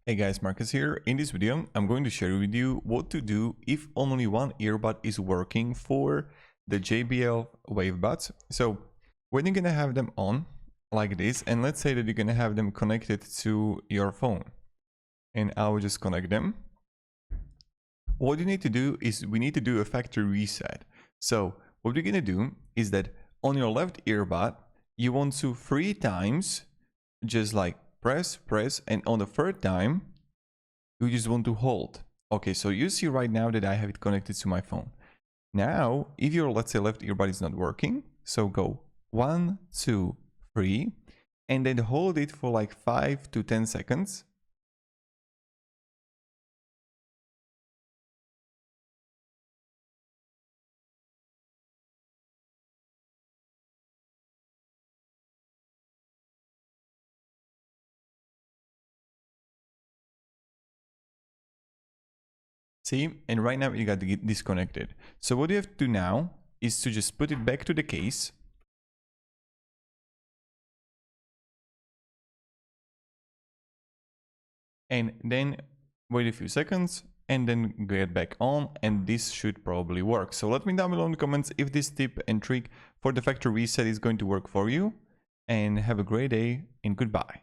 Hey guys, Marcus here. In this video, I'm going to share with you what to do if only one earbud is working for the JBL Wave Buds. So when you're gonna have them on like this, and let's say that you're gonna have them connected to your phone, and I will just connect them. What you need to do is we need to do a factory reset. So what we're gonna do is that on your left earbud, you want to 3 times just like press, and on the third time you just want to hold. Okay, so you see right now that I have it connected to my phone. Now if your, let's say, left earbud is not working, so go 1 2 3 and then hold it for like 5 to 10 seconds. See, and right now you got to get disconnected. So what you have to do now is to just put it back to the case. And then wait a few seconds and then get back on, and this should probably work. So let me know down below in the comments if this tip and trick for the factory reset is going to work for you. And have a great day and goodbye.